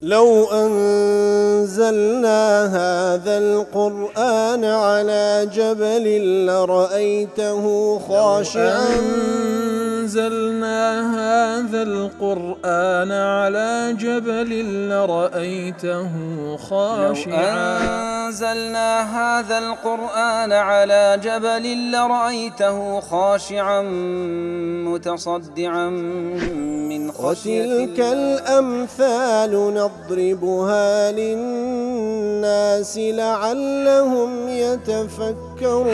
لو أنزلنا هذا القرآن على جبل لرأيته خاشعا أنزلنا هذا القرآن على جبل لرأيته خاشعا أنزلنا هذا القرآن على جبل لرأيته خاشعا متصدعا من خشية وتلك الأمثال نضربها للناس لعلهم يتفكرون.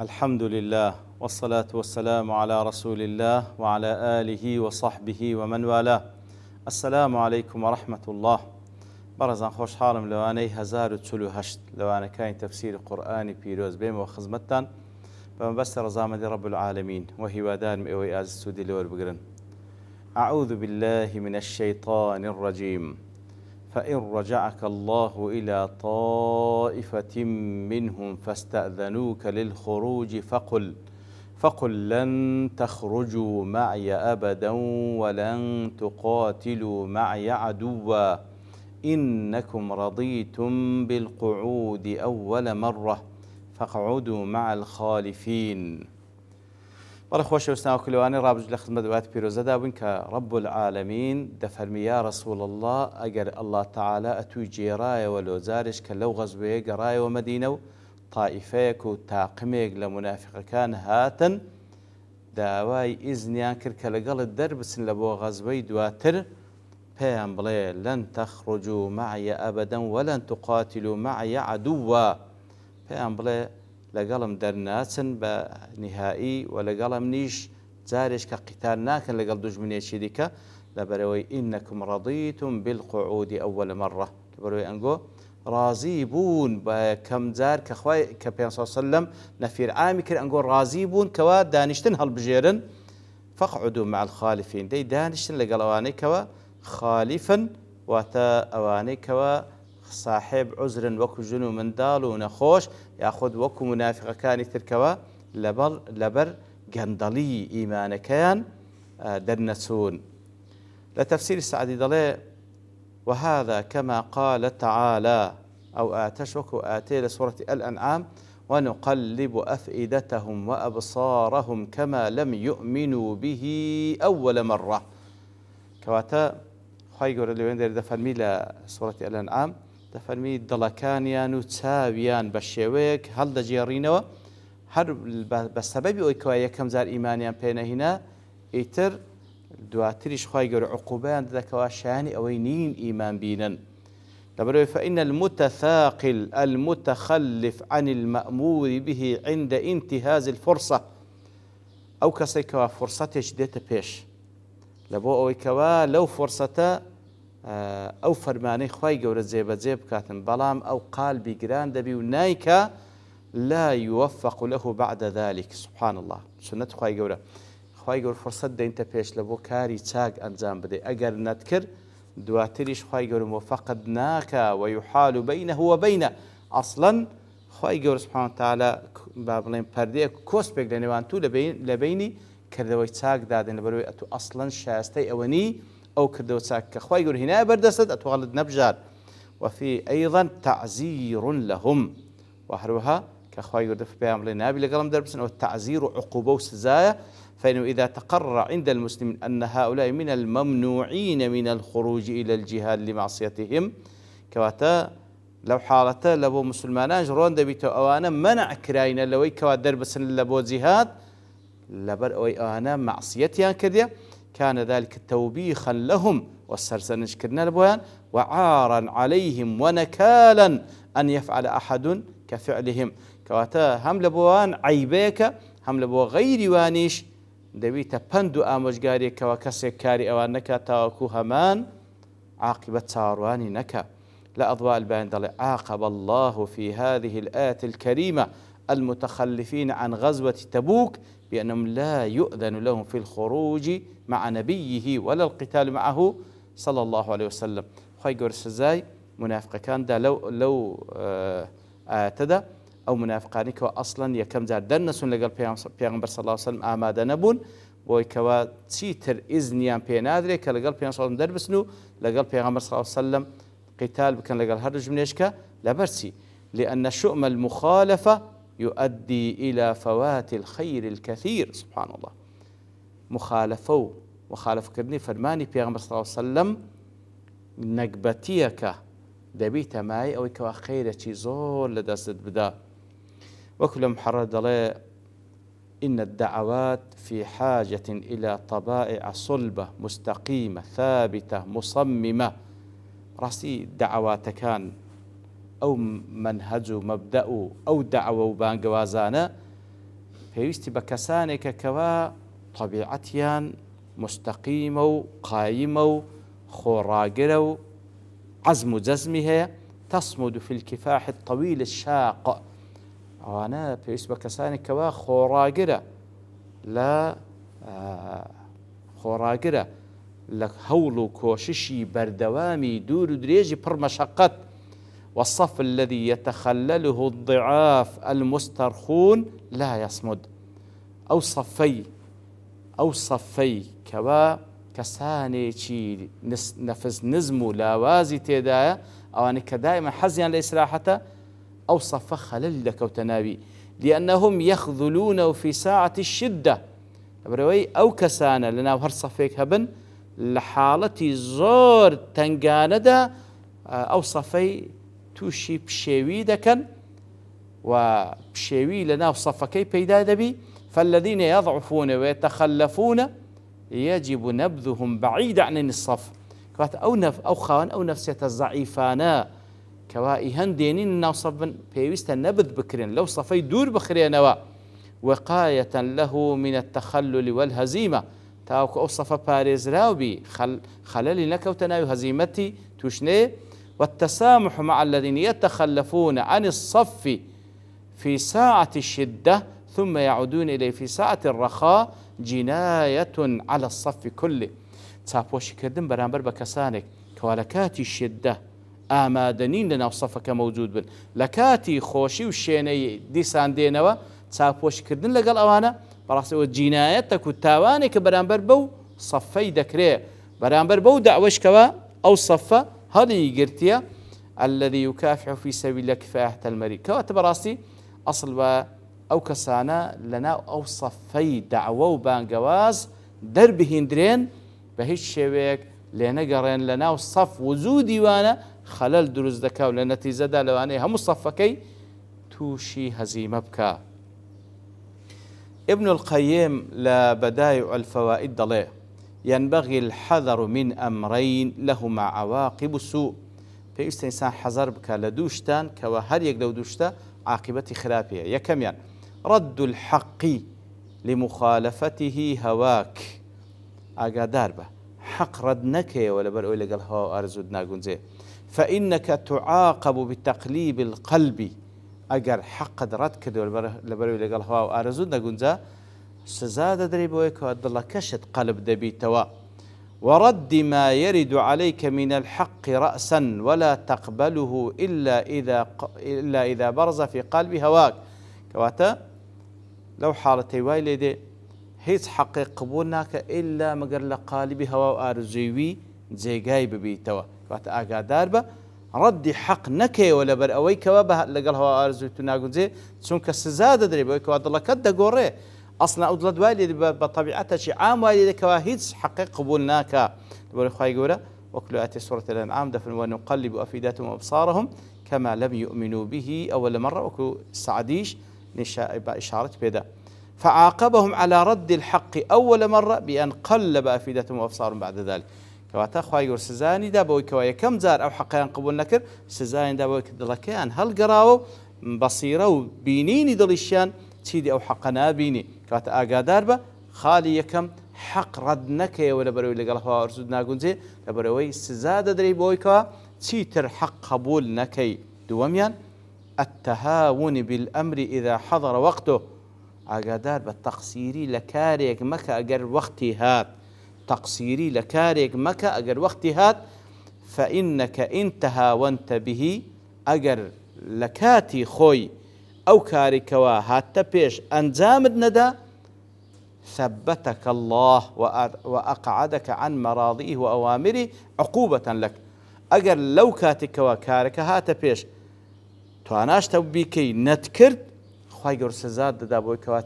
الحمد لله والصلاة والسلام على رسول الله وعلى آله وصحبه ومن والاه. السلام عليكم ورحمة الله. بەڕێزان خۆشحاڵم لەوانەی 1048 لەوانەکانی تەفسیری قورئانی پیرۆز بێمەوە خزمەتتان بە مەبەستە ڕەزامەندی رب العالمین و هیوادارم ئێوەی ئازیز سوودی لێوەربگرن. أعوذ بالله من الشيطان الرجيم فإن رجعك الله إلى طائفة منهم فاستأذنوك للخروج فقل لن تخرجوا معي أبدا ولن تقاتلوا معي عدوا إنكم رضيتم بالقعود أول مرة فاقعدوا مع الخالفين. بەڵێ خۆشەویستان وەکلەوانی ڕابردوو لە خزمەت دوات پیرۆزەدا بووین کە رب العالمین دەفەرمی یا رسول الله ئەگەر الله تعالى ئەتووی جێڕایەوە لۆزارش کە لەو غەزوەیە گەڕایەوە مەدینە و تائیفەیەک و تاقمێک لە منافقەکان هاتن داوای ئیزنیان کرد کە لەگەڵت دەربچن لە بۆ غەزوەی دواتر پێیان بڵێ لەن تەخرجوا معي أبدا ولن تقاتلوا معي عدوا پێیان بڵێ لەگەڵم دەرناچن بە نهایی و لەگەڵم نیش جارێش کە قیتال ناکەن لەگەڵ دوژمنێکی دیکە لەبەرەوەی ئینەکم ڕەضیتم بالقعود ئەوەل مەڕە لەبەرەوەی ئەنگۆ ڕازی بوون بە کەم جار کە خوای کە پێ سەلەم نەفیر عامی کرد ئەنگۆ ڕازی بوون کەوا دانیشتن هەڵبژێرن فاقعدوا مع الخالفین دەی دانیشتن لەگەڵ ئەوانەی کەوە خالفن واتە ئەوانەی کەوە صاحب عذرن وەکو ژن و منداڵ و نەخۆش یاخود وەکو منافقەکانی ترکەوە لەبەر گەندەڵی ئیمانەکەیان دەرنەچوون. لە تەفسیری سعدی دەڵێ وهذا كما قال تعالى أو آتش وكو آتي لسورة الأنعام ونقلب أفئدتهم وأبصارهم كما لم يؤمنوا به أول مرة كواتا خی گەورە لەوێن دەفەرمی لە سوورەتی الأنعام دەفەرمی دڵەکانیان و چاویان بە شێوەیەک هەڵدەجێڕینەوە هەر بە سەبەبی ئەوەی کەوا یەکەم جار ئیمانیان پێنەهینا ئیتر دواتریش خی گەورە عقوبەیان دەکەوە شایانی ئەوەی نین ئیمان بینن. لەبەرەوەی فإن المتثاقل المتخلف عن المأمور به عند انتهاز الفرصة ئەو کەسێک کەوا فرسەتێک دێتە پێش لە بۆ ئەوەی کەوا لەو فرسەتە ئەو فەرمانەی خی گەورە جێبەجێ بکاتن بەڵام ئەو قالبی گران دەبی و نایکە لا يوفق له بعد ذلك. سبحان الله سنەت خی گەورە خی گەورە فرسەت دەینتە پێش لە بۆ کاری چاک ئەنجام بدەیت ئەگەر نەتکرد دواتریش خی گەورە موفقت ناکە ويحال بينه وبينه ئەسڵەن خی گەورە سبحانه وتعالى با بڵێن پەردەیەک کۆسپێک لە نێوان تو لە بینی کردەوەی چاک دادن لەبەرەوەی ئەتو ئەسڵەن شایستەی ئەوەنی ئەو کردەوە چاک کە خی گەورە هێنایە بەردەستت ئەتو هەڵت نەبژار وفي أيضا تعزير لهم وهروها كخي يردف بهم لنا بلقلم دربسن والتعزير عقوبة وسزايا فإنه إذا تقرر عند المسلمين أن هؤلاء من الممنوعين من الخروج إلى الجهاد لمعصيتهم كواتا لو حالته لبو مسلمان جرون دبيتو أوانا منع كراينا لوي كوا دربسن لبو جهاد لبر أوي أوانا معصيتيان كرديا كان ذلك توبيخا لهم والسرسنش كرنا لبوان وعارا عليهم ونكالا أن يفعل أحد كفعلهم كواتا هم لبوان عيبيك هم لبو غير وانيش دبيت بندو آموشگاري كواكسي كاري أوانكا تاوكو همان عاقبة سارواني نكا لا أضواء البان دل عاقب الله في هذه الآية الكريمة المتخلفين عن غزوة تبوك بأنهم لا يؤذن لهم في الخروج مع نبيه ولا القتال معه صلى الله عليه وسلم. خي گەورە سزای منافقەکاندا لەو ئاەتەدا ئەو منافقانێکەوە ئەسڵەن یەکەم جار دەرنەچوون لەگەڵ پێغەمبەر صلی الله علیه وسلم ئامادە نەبوون بۆی کەوا چیتر ئیزنیان پێ نادرێت کە لەگەڵ پێغەمبەر صلی الله علیه وسلم دەربچن و لەگەڵ پێغەمبەر صلی الله علیه وسلم قتال بکەن لەگەڵ هەردوو ژمنێشکە لەبەرچی لأن شؤم المخالفة يؤدي إلى فوات الخير الكثير سبحان الله مخالفة كردني فرماني پیغمبر صلى الله عليه وسلم نەکبەتیەکە دەبیتە مای ئەوەی کەوا خەیرێکی زۆر لەدەستت بدا وەکو لە محەڕە دەڵێ إن الدعوات في حاجة إلى طبائع صلبة مستقيمة ثابتة مصممة ڕاستی دعواتەکان ئەو منهج و مەبدە و ئەو دعوە و بانگەوازانە پێویستی بە کەسانێکە کەوا طبیعەتیان مستەقیمە و قایمە و خۆڕاگرە و عزم و جەزمی هەیە تصمد في الكفاح الطويل الشاق ئەوانە پێویست بە کەسانێک کەوا خۆڕاگرە لە هەوڵ و کۆششی بەردەوامی دوور و درێژی پڕ مەشەقەت والصف الذي يتخلله الضعاف المسترخون لا يصمد ئەو صەفەی کەوا کەسانێکی نەفس نزم و لاوازی تێدایە ئەوانەی کە دائما حەزیان لە ئیسراحەتە ئەو صەفە خەلەل دەکەوتە ناوی لأنهم يخذلونه في ساعة الشدة لەبەرەوەی ئەو کەسانە لەناو هەر صەفێک هەبن لە حاڵەتی زۆر تەنگانەدا ئەو صەفەی تووشی پشێوی دەکەن و پشێوی لەناو صەفەکەی پەیدا دەبی فالذين يضعفون ويتخلفون يجب نبذهم بعيد عن الصف كوات أو خان أو نفسية الضعيفانا كوا هەندێنین ناو صف پێویستە نەبذ بکرێن لەو صەفەی دوور بخرێنەوە وقاية له من التخلل والهزيمة تاوکو ئەو صەفە پارێزراوبی خەلەلی نەکەوتە ناوی هەزیمەتی توشنێ والتسامح مع الذين يتخلفون عن الصف في ساعة الشدة ثم يعودون إليه في ساعة الرخاء جناية على الصف كله چاپۆشیکردن بەرامبەر بە کەسانێک کەوا لە کاتی شدە ئامادەنین لەناو سەفەکە مەوجود بن لە کاتی خۆشی و شوێنەی دیسان دێنەوە چاپۆشکردن لەگەڵ ئەوانە بەڕاستیەوە جینایەتێک و تاوانێکە بەرامبەر بەو سەفەی دەکرێت بەرامبەر بەو داوەشکەوە ئەو سەفە هەڵی گرتیە الذي يكافح في سبيل كفاحة المريض كواتە بەڕاستی ئەسڵ بە ئەو کەسانە لەناو ئەو سەفەی داوە و بانگەواز دەربهێندرێن بە هیچ شێوەیەک لێ نەگەڕێن لەناو سەف وجودی وانە خەلەل دروست دەکا و لە نەتیجەدا لەوانەیە هەموو سەفەکەی تووشی هەزیمە بکە. ابن القيم لبدائع الفوائد دڵێ ينبغي الحذر من أمرين لهما عواقب سوء پێویستە ئینسان حەزەر بکە لە دوو شتان کەوە هەر یەک لەو دوو شتە عاقبەتی خراپەیە. یەکەمیان رد الحق لمخالفته هواك ئاگادار بە حەق ڕەد نەکەیەوە لەبەر ئەوەی لەگەڵ هەوا و ئارزوت ناگونجێ فإنك تعاقب بتقليب القلب ئەگەر حەقت ڕەت کردووە لەبەر ئەوەی لەگەڵ هەوا و ئارزوت نەگونجا سزا دەدرێ بۆیە کەوا دڵەکەشت قەلب دەبیتەوە ورد ما يرد عليك من الحق رأسا ولا تقبله إلا إذا برز في قلب هواك كواتا لو حالتي واي ليدي هیچ حەقی قبول ناکە ئللا مەگەر لە قالیبی هەوا و ئارزووی جێگای ببیتەوە کاتە ئاگادار بە ڕەدی حەق نەکەیەوە لەبەر ئەوەی کەوە لەگەڵ هەوا ئارزووی تو ناگونجێ چونکە سزا دەدرێ بۆی کەوا دڵەکەت دەگۆڕێ ئەسڵا ئەو دڵت وای لێ بە طەبیعەتەکی عام وای لێ دەکەوە هیچ حەقی قبول ناکە لەبەر خوای گەورە وەکو لە ئاەتی سوورەت الأنعام دەفەرمێ ونقلب أفئدتهم وأبصارهم كما لم يؤمنوا به أول مرة وەکو سعدیش إشارة بێدا فعاقبهم على رد الحق أول مرة بأن قلب أفئدتهم وأبصارهم بعد ذلك كواتا خواهي قول سزاني دا بوي كوايا كم زار أو حقيان قبول نكر سزاني دا بوي كدلكيان هل قراو بصيرة وبينيني دلشان تيدي أو حقنا بيني كواتا آقادار با خالي يكم حق رد نكي ولا بروي لقال هوا أرسودنا قنزي لبروي سزادة دري بوي كوا تيتر حق قبول نكي دواميان التهاون بالأمر إذا حضر وقته ئاگادار بە تەقسیری لە کارێک مەکە ئەگەر وەختی هات تەقسیری لە کارێک مەکە ئەگەر وەختی هات فإنك إن تهاونت به ئەگەر لە کاتی خۆی أو كاركوا هات بيش أنزامد ندى ثبتك الله وأقعدك عن مراضيه وأوامره عقوبة لك. أجر لو كاتكوا كارك هات بيش تواناش تبيكي نتكرد خواهي قرر سزاد دابوي كوا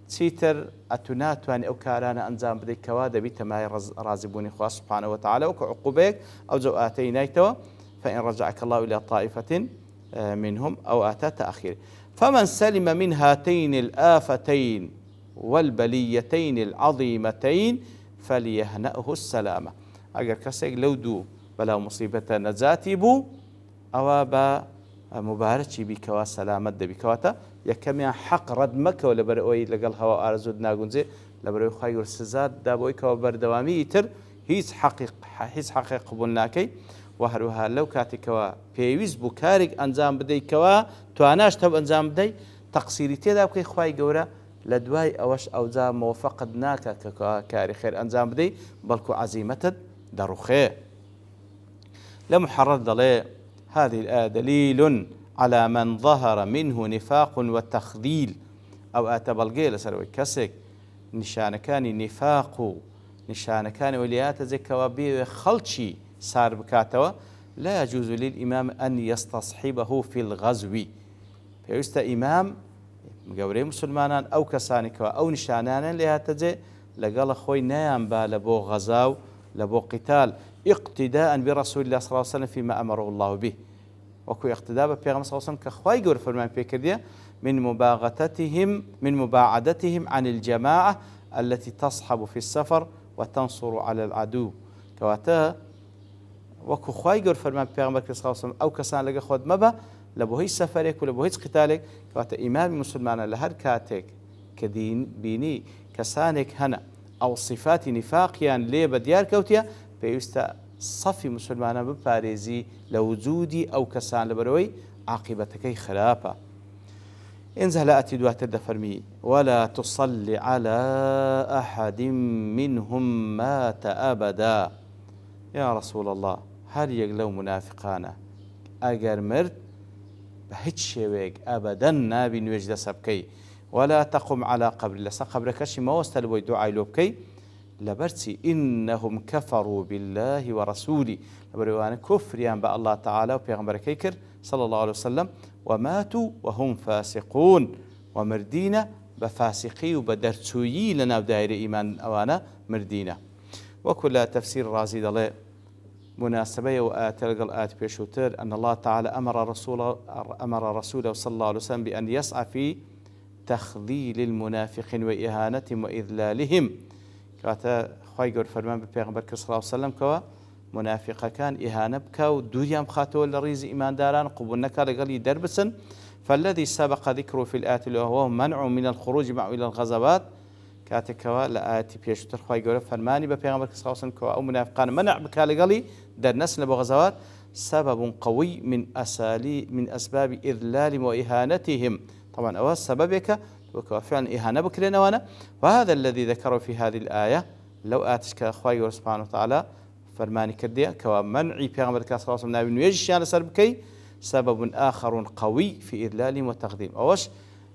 تسيتر أتناتواني أو كارانا أنزام بدي كوا دبيت ما رازبوني خواه سبحانه وتعالى وكعقوبك أو زو آتينايتوا فإن رجعك الله إلى طائفة منهم أو آتى تأخير. فمن سلم من هاتين الآفتين والبليتين العظيمتين فليهنأه السلامة. أجر كسيك لو دو بلا مصيبة نزاتي بو أو با مباركي بكوا سلامة بكواتا يكميا حق رد مكة ولا برؤي لقال هوا أرزود ناقونزي لبرؤي خير سزاد دابوي كوا بردوامي يتر هيز حقيق قبولناكي وهروها لو كاتكوا بيويز بكارك أنزام بدي كوا تواناش تب أنزام بدي تقصيري تيدا بكي خواي قورا لدواي أوش أوزا موفقدناك كاري خير أنزام بدي بلكو عزيمة دروخي لمحرر ضلي. هذه الآية دليل على من ظهر منه نفاق وتخذيل أو آتبلغي لسروي كسك نشان كان نفاق نشان كان وليات زكوابي خلشي صار بكاتوا لا يجوز للإمام أن يستصحبه في الغزو. فيست إمام مقوري مسلمان أو كسانك أو نشانان لهاتزي لقال خوي نيام با لبو غزاو لبو قتال اقتداء برسول الله صلى الله عليه وسلم فيما أمره الله به. وكو اقتداء ببيغمبر صلى الله عليه وسلم كخواي قول فرمان بيكرديا من مباعدتهم عن الجماعة التي تصحب في السفر وتنصر على العدو. كواتا وكو خواي قول فرمان بيغمبر صلى الله عليه وسلم أو كسان لقى خود مبا لبو هيش سفرك ولبو هيش قتالك. كواتا إمام مسلمان لهر كاتك كدين بيني كسانك هنا أو صفات نفاقيا ليه بديار كوتيا بيستا صفي مسلمان بباريزي لوجودي أو كسان لبروي عاقبتك خلافة. انزل أتي دوات الدفرمي ولا تصلي على أحد منهم مات أبدا. يا رسول الله هل يقلو منافقانا أجر مرد بهيج شويك أبدا نابي نوجد سبكي ولا تقم على قبر لسا قبرك شي ما وستلبوي دعاء لوبكي لبرتي إنهم كفروا بالله ورسوله لبروان كفر ينبأ الله تعالى وبيغمبر كيكر صلى الله عليه وسلم وماتوا وهم فاسقون ومردين بفاسقي وبدرتويي لنا بدائر إيمان أوانا مردينة. وكل تفسير رازي دلي مناسبة وآتلقى الآت بيشوتر أن الله تعالى أمر رسوله صلى الله عليه وسلم بأن يسعى في تخذيل المنافقين وإهانتهم وإذلالهم. كاتا خواهي قول فرمان ببيغمبر صلى الله عليه وسلم كوا منافقة كان إهانة بكا ودوريام خاتوا لريز إيمان داران قبولنك لقلي دربسا. فالذي سبق ذكره في الآية وهو منع من الخروج معه إلى الغزوات كاتا كوا لآية بيشتر خواهي قول فرماني ببيغمبر صلى الله عليه وسلم كوا أو منافقان منع بكا لقلي در نسل بغزوات سبب قوي من أسباب إذلال وإهانتهم. طبعا أول سببك وفعلا إهانة بكرنا وانا. وهذا الذي ذكره في هذه الآية لو آتشك أخوائي سبحانه وتعالى فرماني كردية كوا منعي بيغمبر صلى الله عليه وسلم نابي نويجشان سربكي سبب آخر قوي في إذلالهم وتقديم. أوش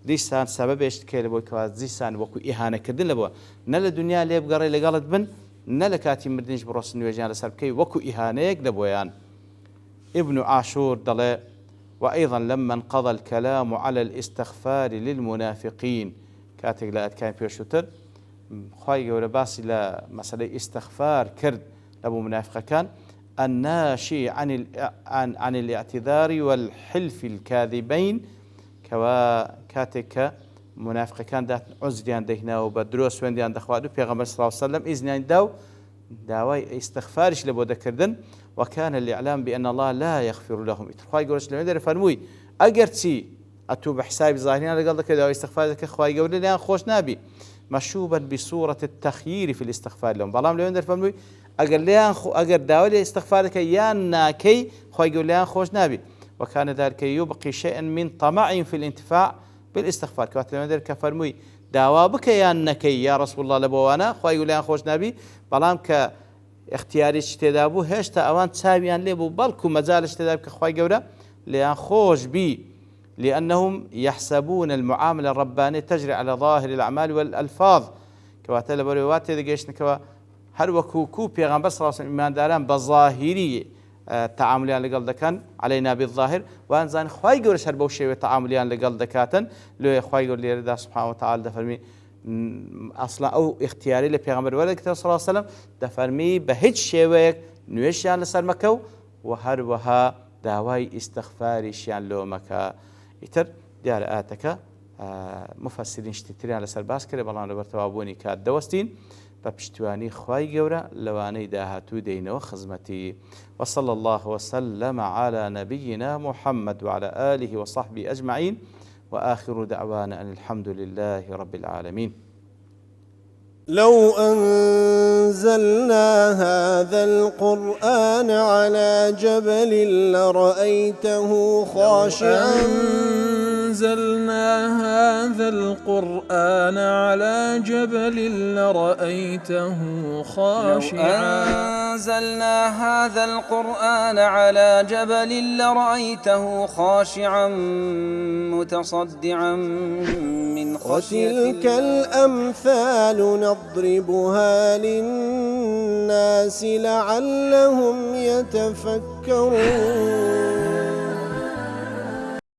ديسان سبب يشتكي لبوي كوا ديسان وكو إهانة كردين لبوا نلا الدنيا اللي بقري لقالت بن نلا كاتي مردينش بروس نويجان سربكي وكو إهانة لبويان. ابن عاشور دلي وأيضا لما انقضى الكلام على الاستغفار للمنافقين كاتق لأت كان بيرشوتر خواهي ولباس إلى مسألة استغفار كرد لأبو منافق كان الناشي عن الاعتذار والحلف الكاذبين كوا كاتك منافق كان دات عزديان دهنا وبدروس وينديان دخوادو بيغمبر صلى الله عليه وسلم إذن داوي استغفارش لبو دكردن. وكان الإعلام بأن الله لا يغفر لهم. إخوائي قولش لهم يدري فرموي أجرتي أتوب حسابي ظاهرين على قلدك داوي استغفارك إخوائي قولي لأن خوش نابي مشوبا بصورة التخيير في الاستغفار لهم. بلام لهم يدري فرموي أجر داوي استغفارك ياناكي إخوائي قولي لأن خوش نابي. وكان ذلك يبقي شيئا من طمع في الانتفاع بالاستغفار. كوات لهم يدري كفرموي داوا بك يانكي يا رسول الله لبوانا إخوائي قولي لأن خوش نابي بلام ك اختياري اشتدابو هشتا اوان تساويان ليبو بلكو مزال اشتداب كخواي قورا ليان خوش بي لأنهم يحسبون المعاملة الربانية تجري على ظاهر الأعمال والألفاظ كواتە لە بەرەوەی تێدەگەیشتنەوە هەر وەکو پێغەمبەر صلی الله علیه و سلم ئیمانداران بە ظاهری تعاملیان لەگەڵ دەکەن علينا بالظاهر وانزان خوای گەورەش هەر بەو شێوەیە تعاملیان لەگەڵ دەکاتن لێ خوای گەورە لێرەدا سبحانه وتعالى دەفەرمی ئەسڵا ئەو اختیاری لە پێغەمبەر وەرەگرتەوە صلی الله عليه وسلم دەفەرمی بە هیچ شێوەیەک نوێژیان لەسەر مەکە و هەروەها داوای ئیستیغفاریشیان لۆ مەکە. ئیتر دیارە ئاتەکە مفسرین شتی تریان لەسەر باس کرێ بەڵام لەبەرتەوابوونی کات دەوەستین بە پشتیوانی خوای گەورە لەوانەی داهاتوو دەینەوە خزمەتی. وصلى الله وسلم على نبينا محمد وعلى آله وصحبه أجمعين وآخر دعوانا أن الحمد لله رب العالمين. لو أنزلنا هذا القرآن على جبل لرأيته خاشعا أنزلنا هذا القرآن على جبل لرأيته خاشعا أنزلنا هذا القرآن على جبل لرأيته خاشعا متصدعا من خشية الله. وتلك الأمثال نضربها للناس لعلهم يتفكرون.